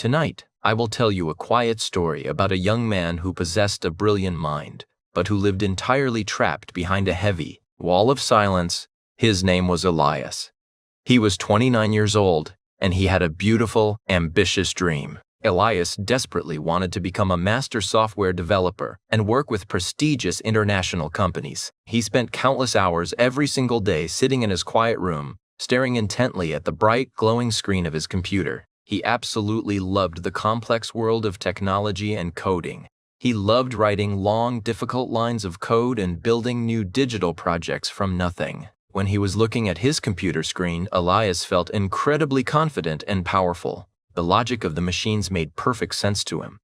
Tonight, I will tell you a quiet story about a young man who possessed a brilliant mind, but who lived entirely trapped behind a heavy wall of silence. His name was Elias. He was 29 years old, and he had a beautiful, ambitious dream. Elias desperately wanted to become a master software developer and work with prestigious international companies. He spent countless hours every single day sitting in his quiet room, staring intently at the bright, glowing screen of his computer. He absolutely loved the complex world of technology and coding. He loved writing long, difficult lines of code and building new digital projects from nothing. When he was looking at his computer screen, Elias felt incredibly confident and powerful. The logic of the machines made perfect sense to him.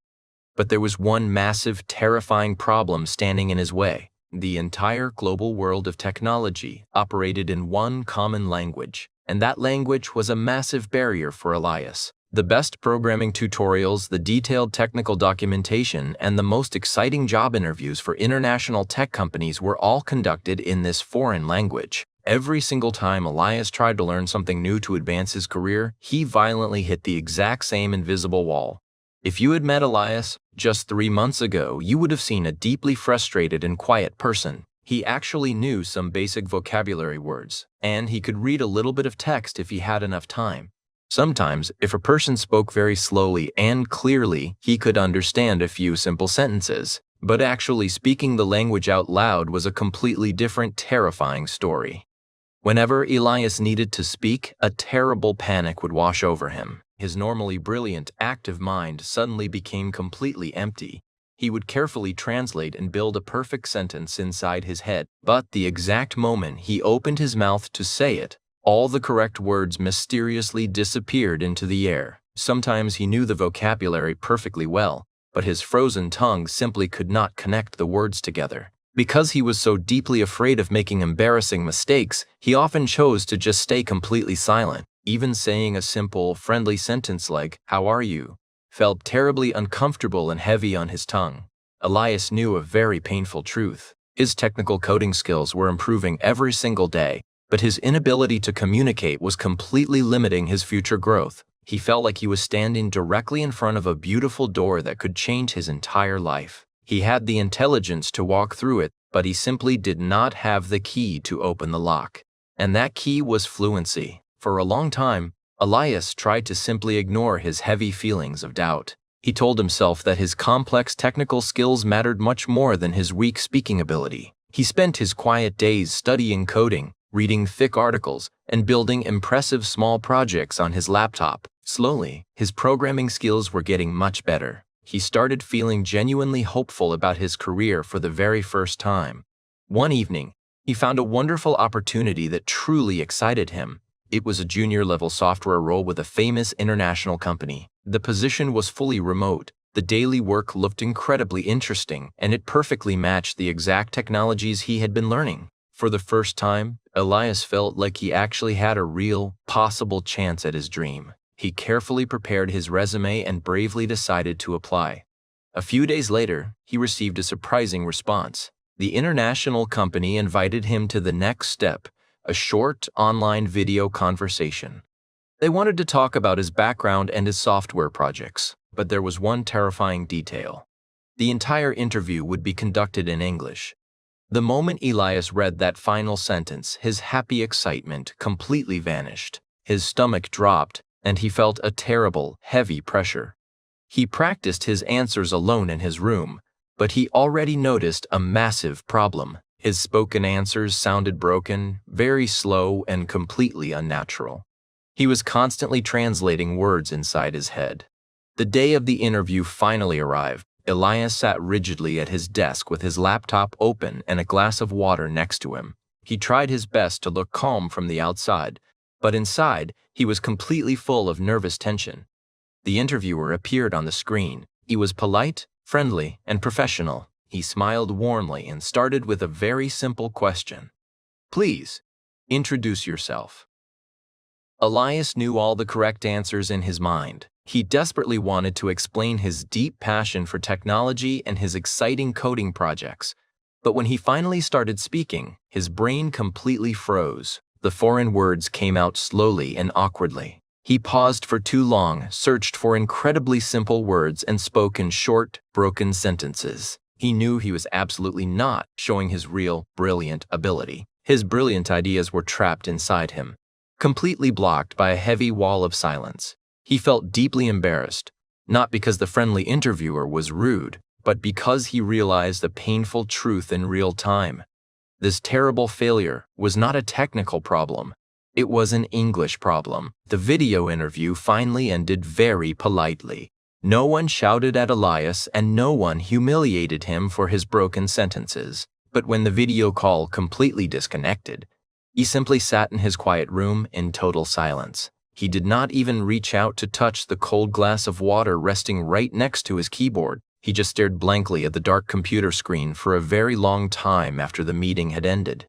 But there was one massive, terrifying problem standing in his way. The entire global world of technology operated in one common language, and that language was a massive barrier for Elias. The best programming tutorials, the detailed technical documentation, and the most exciting job interviews for international tech companies were all conducted in this foreign language. Every single time Elias tried to learn something new to advance his career, he violently hit the exact same invisible wall. If you had met Elias just 3 months ago, you would have seen a deeply frustrated and quiet person. He actually knew some basic vocabulary words, and he could read a little bit of text if he had enough time. Sometimes, if a person spoke very slowly and clearly, he could understand a few simple sentences. But actually speaking the language out loud was a completely different, terrifying story. Whenever Elias needed to speak, a terrible panic would wash over him. His normally brilliant, active mind suddenly became completely empty. He would carefully translate and build a perfect sentence inside his head, but the exact moment he opened his mouth to say it, all the correct words mysteriously disappeared into the air. Sometimes he knew the vocabulary perfectly well, but his frozen tongue simply could not connect the words together. Because he was so deeply afraid of making embarrassing mistakes, he often chose to just stay completely silent. Even saying a simple, friendly sentence like, "How are you?" felt terribly uncomfortable and heavy on his tongue. Elias knew a very painful truth. His technical coding skills were improving every single day, but his inability to communicate was completely limiting his future growth. He felt like he was standing directly in front of a beautiful door that could change his entire life. He had the intelligence to walk through it, but he simply did not have the key to open the lock. And that key was fluency. For a long time, Elias tried to simply ignore his heavy feelings of doubt. He told himself that his complex technical skills mattered much more than his weak speaking ability. He spent his quiet days studying coding, reading thick articles, and building impressive small projects on his laptop. Slowly, his programming skills were getting much better. He started feeling genuinely hopeful about his career for the very first time. One evening, he found a wonderful opportunity that truly excited him. It was a junior-level software role with a famous international company. The position was fully remote. The daily work looked incredibly interesting, and it perfectly matched the exact technologies he had been learning. For the first time, Elias felt like he actually had a real, possible chance at his dream. He carefully prepared his resume and bravely decided to apply. A few days later, he received a surprising response. The international company invited him to the next step, a short online video conversation. They wanted to talk about his background and his software projects, but there was one terrifying detail. The entire interview would be conducted in English. The moment Elias read that final sentence, his happy excitement completely vanished. His stomach dropped, and he felt a terrible, heavy pressure. He practiced his answers alone in his room, but he already noticed a massive problem. His spoken answers sounded broken, very slow, and completely unnatural. He was constantly translating words inside his head. The day of the interview finally arrived. Elias sat rigidly at his desk with his laptop open and a glass of water next to him. He tried his best to look calm from the outside, but inside, he was completely full of nervous tension. The interviewer appeared on the screen. He was polite, friendly, and professional. He smiled warmly and started with a very simple question. "Please, introduce yourself." Elias knew all the correct answers in his mind. He desperately wanted to explain his deep passion for technology and his exciting coding projects. But when he finally started speaking, his brain completely froze. The foreign words came out slowly and awkwardly. He paused for too long, searched for incredibly simple words, and spoke in short, broken sentences. He knew he was absolutely not showing his real, brilliant ability. His brilliant ideas were trapped inside him, completely blocked by a heavy wall of silence. He felt deeply embarrassed, not because the friendly interviewer was rude, but because he realized the painful truth in real time. This terrible failure was not a technical problem. It was an English problem. The video interview finally ended very politely. No one shouted at Elias and no one humiliated him for his broken sentences. But when the video call completely disconnected, he simply sat in his quiet room in total silence. He did not even reach out to touch the cold glass of water resting right next to his keyboard. He just stared blankly at the dark computer screen for a very long time after the meeting had ended.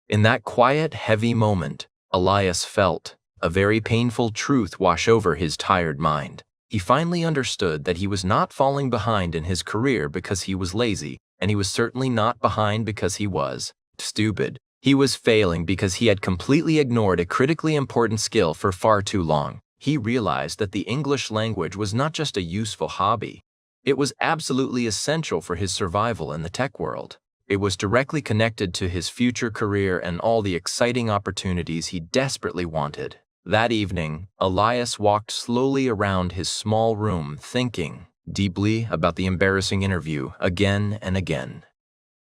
In that quiet, heavy moment, Elias felt a very painful truth wash over his tired mind. He finally understood that he was not falling behind in his career because he was lazy, and he was certainly not behind because he was stupid. He was failing because he had completely ignored a critically important skill for far too long. He realized that the English language was not just a useful hobby. It was absolutely essential for his survival in the tech world. It was directly connected to his future career and all the exciting opportunities he desperately wanted. That evening, Elias walked slowly around his small room, thinking deeply about the embarrassing interview again and again.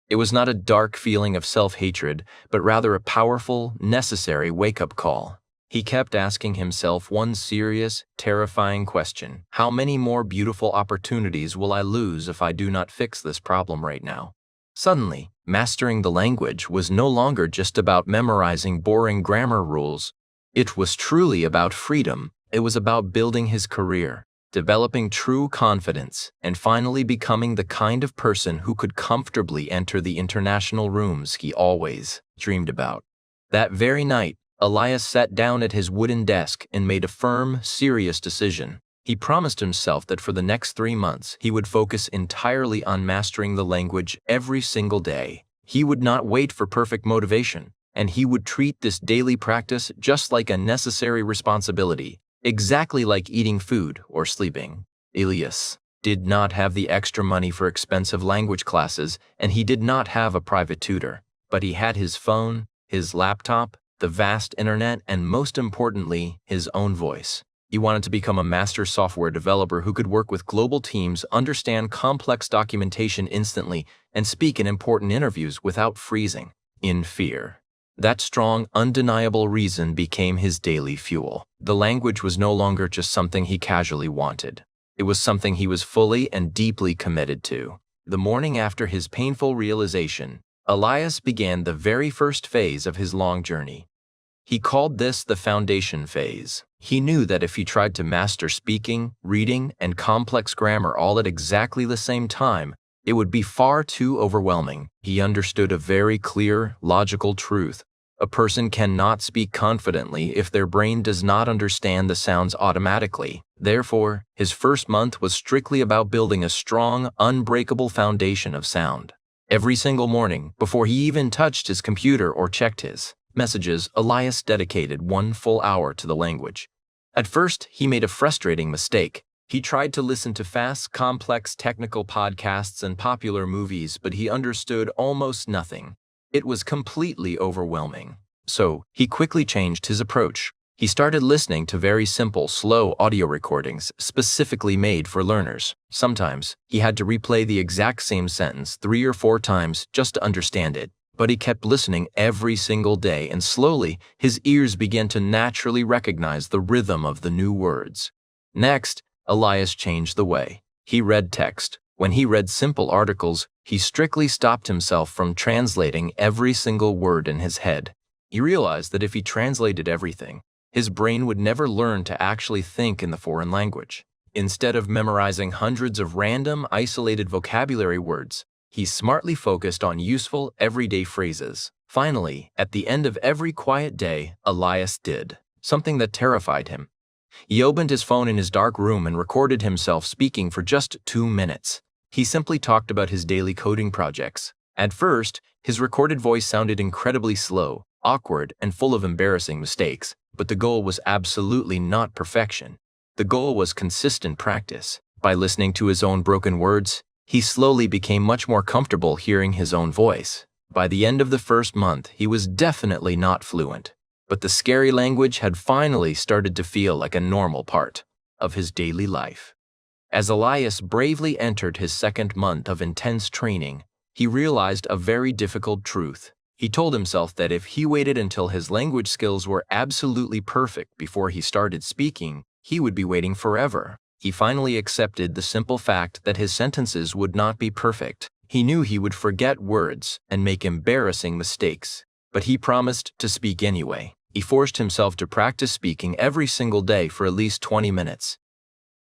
It was not a dark feeling of self-hatred, but rather a powerful, necessary wake-up call. He kept asking himself one serious, terrifying question. How many more beautiful opportunities will I lose if I do not fix this problem right now? Suddenly, mastering the language was no longer just about memorizing boring grammar rules. It was truly about freedom. It was about building his career, developing true confidence, and finally becoming the kind of person who could comfortably enter the international rooms he always dreamed about. That very night, Elias sat down at his wooden desk and made a firm, serious decision. He promised himself that for the next 3 months, he would focus entirely on mastering the language every single day. He would not wait for perfect motivation, and he would treat this daily practice just like a necessary responsibility, exactly like eating food or sleeping. Elias did not have the extra money for expensive language classes, and he did not have a private tutor. But he had his phone, his laptop, the vast internet, and most importantly, his own voice. He wanted to become a master software developer who could work with global teams, understand complex documentation instantly, and speak in important interviews without freezing in fear. That strong, undeniable reason became his daily fuel. The language was no longer just something he casually wanted. It was something he was fully and deeply committed to. The morning after his painful realization, Elias began the very first phase of his long journey. He called this the foundation phase. He knew that if he tried to master speaking, reading, and complex grammar all at exactly the same time, it would be far too overwhelming. He understood a very clear, logical truth. A person cannot speak confidently if their brain does not understand the sounds automatically. Therefore, his first month was strictly about building a strong, unbreakable foundation of sound. Every single morning, before he even touched his computer or checked his messages, Elias dedicated 1 full hour to the language. At first, he made a frustrating mistake. He tried to listen to fast, complex technical podcasts and popular movies, but he understood almost nothing. It was completely overwhelming. So, he quickly changed his approach. He started listening to very simple, slow audio recordings specifically made for learners. Sometimes, he had to replay the exact same sentence 3 or 4 times just to understand it. But he kept listening every single day, and slowly, his ears began to naturally recognize the rhythm of the new words. Next, Elias changed the way he read text. When he read simple articles, he strictly stopped himself from translating every single word in his head. He realized that if he translated everything, his brain would never learn to actually think in the foreign language. Instead of memorizing hundreds of random, isolated vocabulary words, he smartly focused on useful, everyday phrases. Finally, at the end of every quiet day, Elias did something that terrified him. He opened his phone in his dark room and recorded himself speaking for just 2 minutes. He simply talked about his daily coding projects. At first, his recorded voice sounded incredibly slow, awkward, and full of embarrassing mistakes. But the goal was absolutely not perfection. The goal was consistent practice. By listening to his own broken words, he slowly became much more comfortable hearing his own voice. By the end of the first month, he was definitely not fluent, but the scary language had finally started to feel like a normal part of his daily life. As Elias bravely entered his second month of intense training, he realized a very difficult truth. He told himself that if he waited until his language skills were absolutely perfect before he started speaking, he would be waiting forever. He finally accepted the simple fact that his sentences would not be perfect. He knew he would forget words and make embarrassing mistakes, but he promised to speak anyway. He forced himself to practice speaking every single day for at least 20 minutes.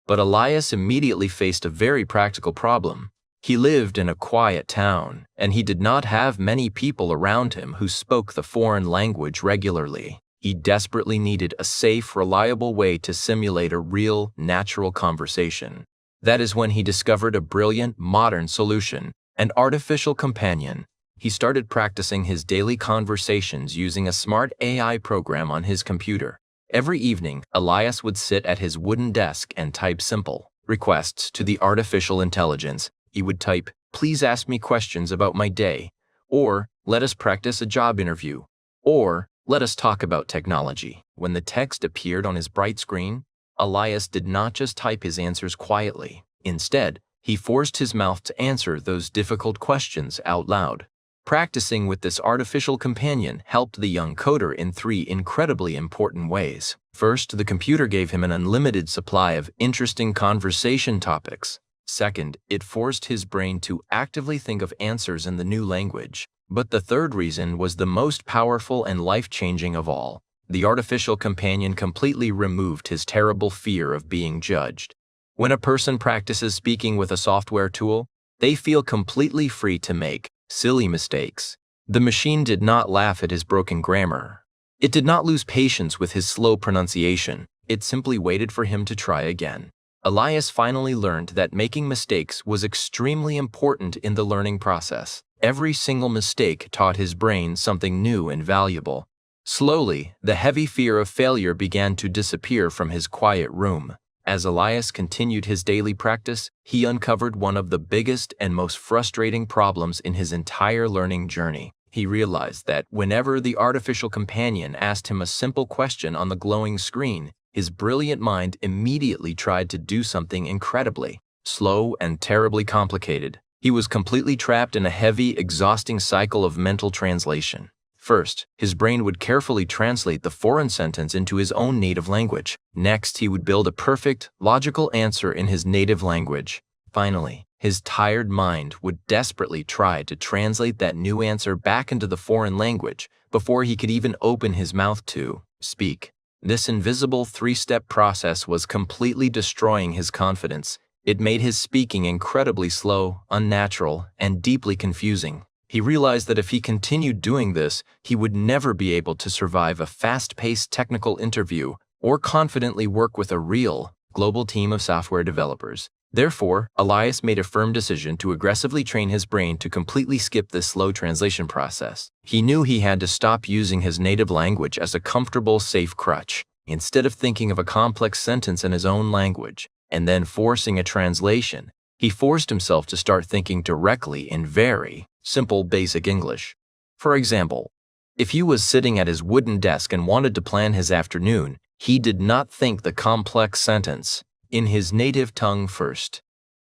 But Elias immediately faced a very practical problem. He lived in a quiet town, and he did not have many people around him who spoke the foreign language regularly. He desperately needed a safe, reliable way to simulate a real, natural conversation. That is when he discovered a brilliant, modern solution: an artificial companion. He started practicing his daily conversations using a smart AI program on his computer. Every evening, Elias would sit at his wooden desk and type simple requests to the artificial intelligence. He would type, "Please ask me questions about my day," or "Let us practice a job interview," or "Let us talk about technology." When the text appeared on his bright screen, Elias did not just type his answers quietly. Instead, he forced his mouth to answer those difficult questions out loud. Practicing with this artificial companion helped the young coder in 3 incredibly important ways. First, the computer gave him an unlimited supply of interesting conversation topics. Second, it forced his brain to actively think of answers in the new language. But the third reason was the most powerful and life-changing of all. The artificial companion completely removed his terrible fear of being judged. When a person practices speaking with a software tool, they feel completely free to make silly mistakes. The machine did not laugh at his broken grammar. It did not lose patience with his slow pronunciation. It simply waited for him to try again. Elias finally learned that making mistakes was extremely important in the learning process. Every single mistake taught his brain something new and valuable. Slowly, the heavy fear of failure began to disappear from his quiet room. As Elias continued his daily practice, he uncovered one of the biggest and most frustrating problems in his entire learning journey. He realized that whenever the artificial companion asked him a simple question on the glowing screen, his brilliant mind immediately tried to do something incredibly slow and terribly complicated. He was completely trapped in a heavy, exhausting cycle of mental translation. First, his brain would carefully translate the foreign sentence into his own native language. Next, he would build a perfect, logical answer in his native language. Finally, his tired mind would desperately try to translate that new answer back into the foreign language before he could even open his mouth to speak. This invisible 3-step process was completely destroying his confidence. It made his speaking incredibly slow, unnatural, and deeply confusing. He realized that if he continued doing this, he would never be able to survive a fast-paced technical interview or confidently work with a real, global team of software developers. Therefore, Elias made a firm decision to aggressively train his brain to completely skip this slow translation process. He knew he had to stop using his native language as a comfortable, safe crutch. Instead of thinking of a complex sentence in his own language and then forcing a translation, he forced himself to start thinking directly in very simple, basic English. For example, if he was sitting at his wooden desk and wanted to plan his afternoon, he did not think the complex sentence in his native tongue first.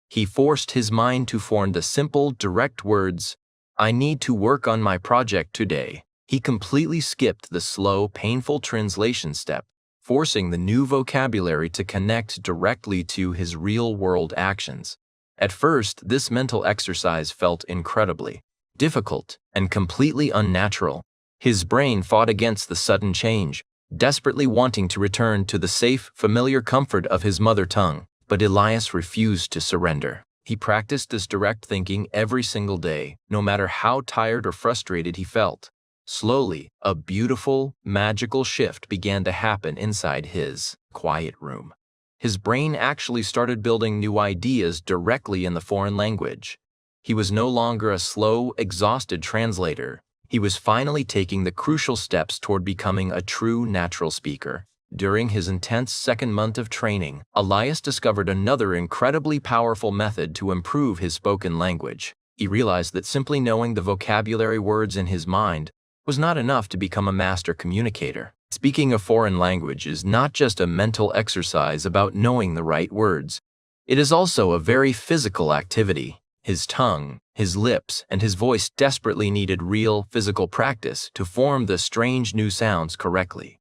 He forced his mind to form the simple, direct words, "I need to work on my project today." He completely skipped the slow, painful translation step, forcing the new vocabulary to connect directly to his real-world actions. At first, this mental exercise felt incredibly difficult and completely unnatural. His brain fought against the sudden change, desperately wanting to return to the safe, familiar comfort of his mother tongue. But Elias refused to surrender. He practiced this direct thinking every single day, no matter how tired or frustrated he felt. Slowly, a beautiful, magical shift began to happen inside his quiet room. His brain actually started building new ideas directly in the foreign language. He was no longer a slow, exhausted translator. He was finally taking the crucial steps toward becoming a true natural speaker. During his intense second month of training, Elias discovered another incredibly powerful method to improve his spoken language. He realized that simply knowing the vocabulary words in his mind was not enough to become a master communicator. Speaking a foreign language is not just a mental exercise about knowing the right words. It is also a very physical activity. His tongue, his lips, and his voice desperately needed real, physical practice to form the strange new sounds correctly.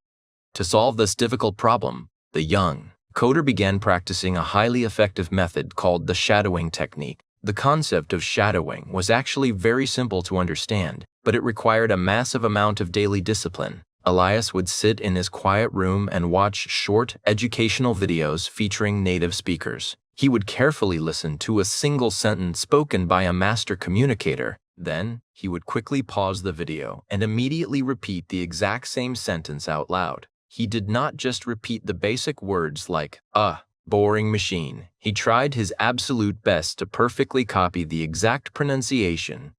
To solve this difficult problem, the young coder began practicing a highly effective method called the shadowing technique. The concept of shadowing was actually very simple to understand, but it required a massive amount of daily discipline. Elias would sit in his quiet room and watch short, educational videos featuring native speakers. He would carefully listen to a single sentence spoken by a master communicator. Then, he would quickly pause the video and immediately repeat the exact same sentence out loud. He did not just repeat the basic words like, boring machine. He tried his absolute best to perfectly copy the exact pronunciation,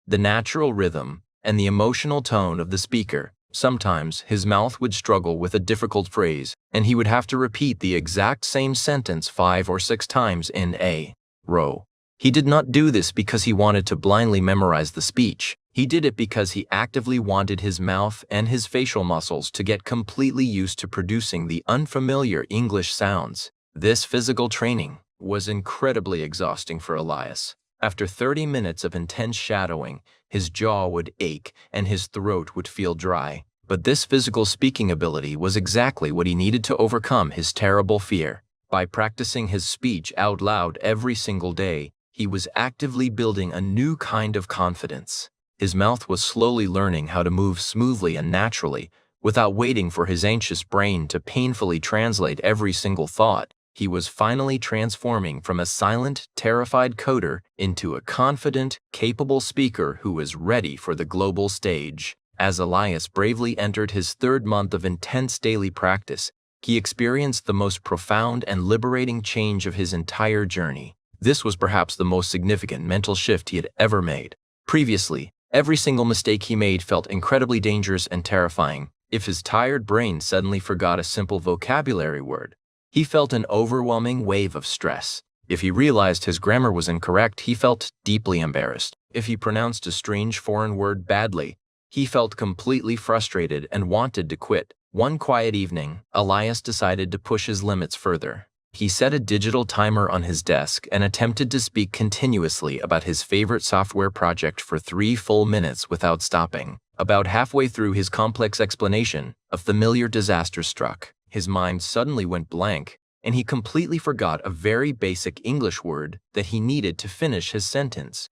the natural rhythm, and the emotional tone of the speaker. Sometimes, his mouth would struggle with a difficult phrase, and he would have to repeat the exact same sentence 5 or 6 times in a row. He did not do this because he wanted to blindly memorize the speech. He did it because he actively wanted his mouth and his facial muscles to get completely used to producing the unfamiliar English sounds. This physical training was incredibly exhausting for Elias. After 30 minutes of intense shadowing, his jaw would ache and his throat would feel dry. But this physical speaking ability was exactly what he needed to overcome his terrible fear. By practicing his speech out loud every single day, he was actively building a new kind of confidence. His mouth was slowly learning how to move smoothly and naturally, without waiting for his anxious brain to painfully translate every single thought. He was finally transforming from a silent, terrified coder into a confident, capable speaker who was ready for the global stage. As Elias bravely entered his 3rd month of intense daily practice, he experienced the most profound and liberating change of his entire journey. This was perhaps the most significant mental shift he had ever made. Previously, every single mistake he made felt incredibly dangerous and terrifying. If his tired brain suddenly forgot a simple vocabulary word, he felt an overwhelming wave of stress. If he realized his grammar was incorrect, he felt deeply embarrassed. If he pronounced a strange foreign word badly, he felt completely frustrated and wanted to quit. One quiet evening, Elias decided to push his limits further. He set a digital timer on his desk and attempted to speak continuously about his favorite software project for 3 full minutes without stopping. About halfway through his complex explanation, a familiar disaster struck. His mind suddenly went blank, and he completely forgot a very basic English word that he needed to finish his sentence.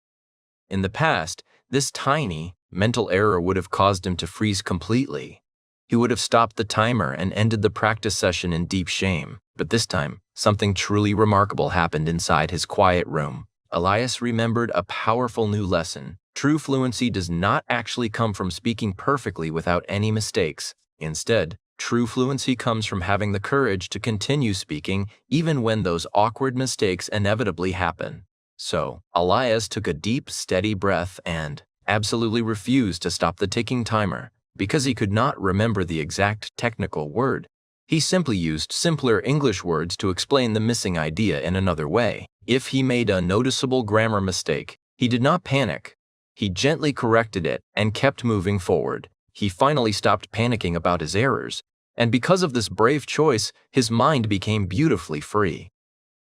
In the past, this tiny mental error would have caused him to freeze completely. He would have stopped the timer and ended the practice session in deep shame. But this time, something truly remarkable happened inside his quiet room. Elias remembered a powerful new lesson. True fluency does not actually come from speaking perfectly without any mistakes. Instead, true fluency comes from having the courage to continue speaking even when those awkward mistakes inevitably happen. So, Elias took a deep, steady breath and absolutely refused to stop the ticking timer. Because he could not remember the exact technical word, he simply used simpler English words to explain the missing idea in another way. If he made a noticeable grammar mistake, he did not panic. He gently corrected it and kept moving forward. He finally stopped panicking about his errors, and because of this brave choice, his mind became beautifully free.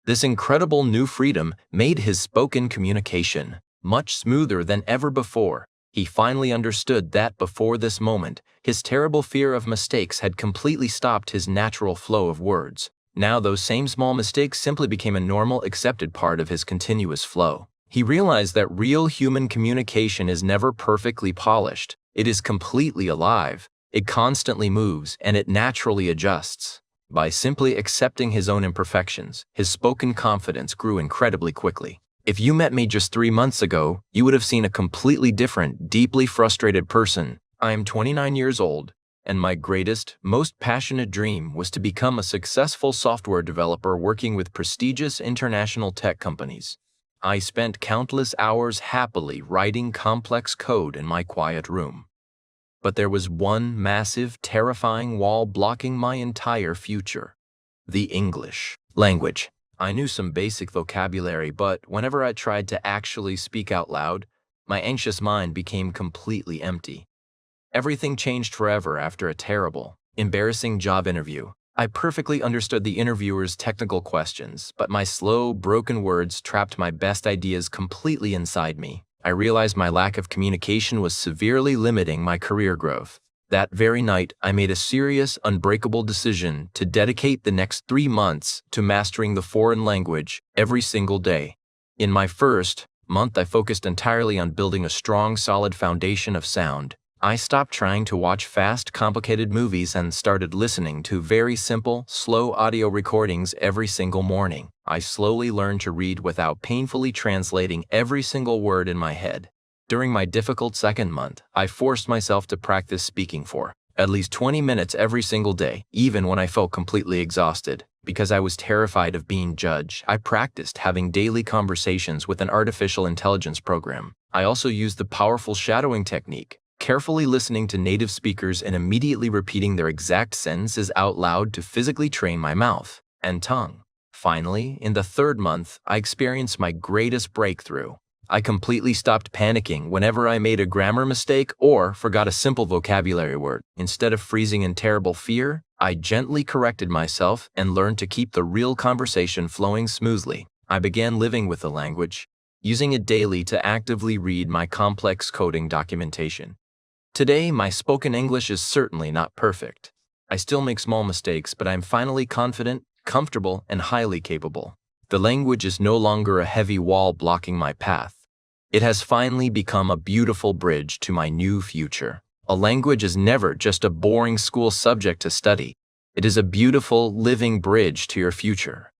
This incredible new freedom made his spoken communication much smoother than ever before. He finally understood that before this moment, his terrible fear of mistakes had completely stopped his natural flow of words. Now those same small mistakes simply became a normal, accepted part of his continuous flow. He realized that real human communication is never perfectly polished. It is completely alive. It constantly moves, and it naturally adjusts. By simply accepting his own imperfections, his spoken confidence grew incredibly quickly. If you met me just 3 months ago, you would have seen a completely different, deeply frustrated person. I am 29 years old, and my greatest, most passionate dream was to become a successful software developer working with prestigious international tech companies. I spent countless hours happily writing complex code in my quiet room. But there was one massive, terrifying wall blocking my entire future: the English language. I knew some basic vocabulary, but whenever I tried to actually speak out loud, my anxious mind became completely empty. Everything changed forever after a terrible, embarrassing job interview. I perfectly understood the interviewer's technical questions, but my slow, broken words trapped my best ideas completely inside me. I realized my lack of communication was severely limiting my career growth. That very night, I made a serious, unbreakable decision to dedicate the next 3 months to mastering the foreign language every single day. In my first month, I focused entirely on building a strong, solid foundation of sound. I stopped trying to watch fast, complicated movies and started listening to very simple, slow audio recordings every single morning. I slowly learned to read without painfully translating every single word in my head. During my difficult second month, I forced myself to practice speaking for at least 20 minutes every single day, even when I felt completely exhausted. Because I was terrified of being judged, I practiced having daily conversations with an artificial intelligence program. I also used the powerful shadowing technique, carefully listening to native speakers and immediately repeating their exact sentences out loud to physically train my mouth and tongue. Finally, in the third month, I experienced my greatest breakthrough. I completely stopped panicking whenever I made a grammar mistake or forgot a simple vocabulary word. Instead of freezing in terrible fear, I gently corrected myself and learned to keep the real conversation flowing smoothly. I began living with the language, using it daily to actively read my complex coding documentation. Today, my spoken English is certainly not perfect. I still make small mistakes, but I'm finally confident, comfortable, and highly capable. The language is no longer a heavy wall blocking my path. It has finally become a beautiful bridge to my new future. A language is never just a boring school subject to study. It is a beautiful, living bridge to your future.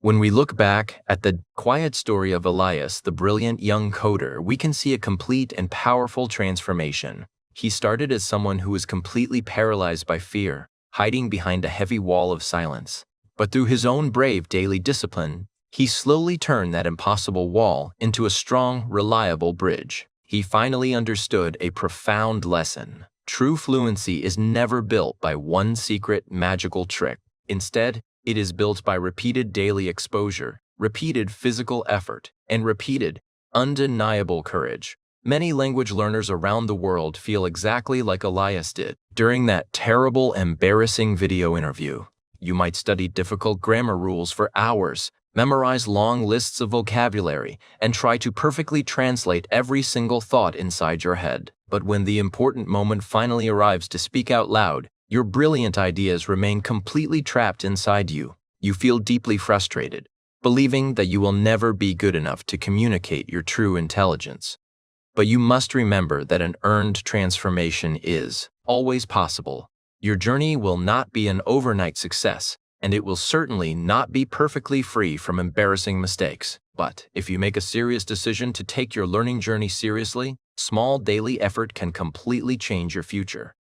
When we look back at the quiet story of Elias, the brilliant young coder, we can see a complete and powerful transformation. He started as someone who was completely paralyzed by fear, hiding behind a heavy wall of silence. But through his own brave daily discipline, he slowly turned that impossible wall into a strong, reliable bridge. He finally understood a profound lesson. True fluency is never built by one secret, magical trick. Instead, it is built by repeated daily exposure, repeated physical effort, and repeated, undeniable courage. Many language learners around the world feel exactly like Elias did during that terrible, embarrassing video interview. You might study difficult grammar rules for hours, memorize long lists of vocabulary, and try to perfectly translate every single thought inside your head. But when the important moment finally arrives to speak out loud, your brilliant ideas remain completely trapped inside you. You feel deeply frustrated, believing that you will never be good enough to communicate your true intelligence. But you must remember that an earned transformation is always possible. Your journey will not be an overnight success, and it will certainly not be perfectly free from embarrassing mistakes. But if you make a serious decision to take your learning journey seriously, small daily effort can completely change your future.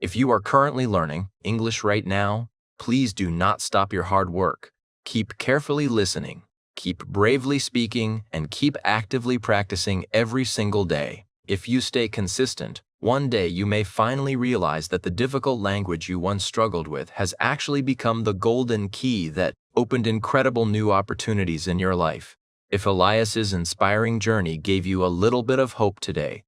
If you are currently learning English right now, please do not stop your hard work. Keep carefully listening, keep bravely speaking, and keep actively practicing every single day. If you stay consistent, one day you may finally realize that the difficult language you once struggled with has actually become the golden key that opened incredible new opportunities in your life. If Elias's inspiring journey gave you a little bit of hope today,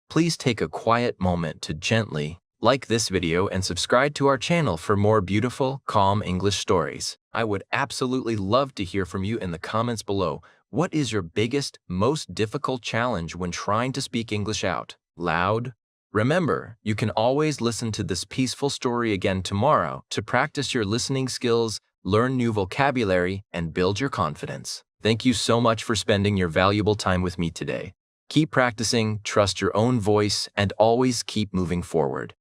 please take a quiet moment to gently like this video and subscribe to our channel for more beautiful, calm English stories. I would absolutely love to hear from you in the comments below. What is your biggest, most difficult challenge when trying to speak English out loud? Remember, you can always listen to this peaceful story again tomorrow to practice your listening skills, learn new vocabulary, and build your confidence. Thank you so much for spending your valuable time with me today. Keep practicing, trust your own voice, and always keep moving forward.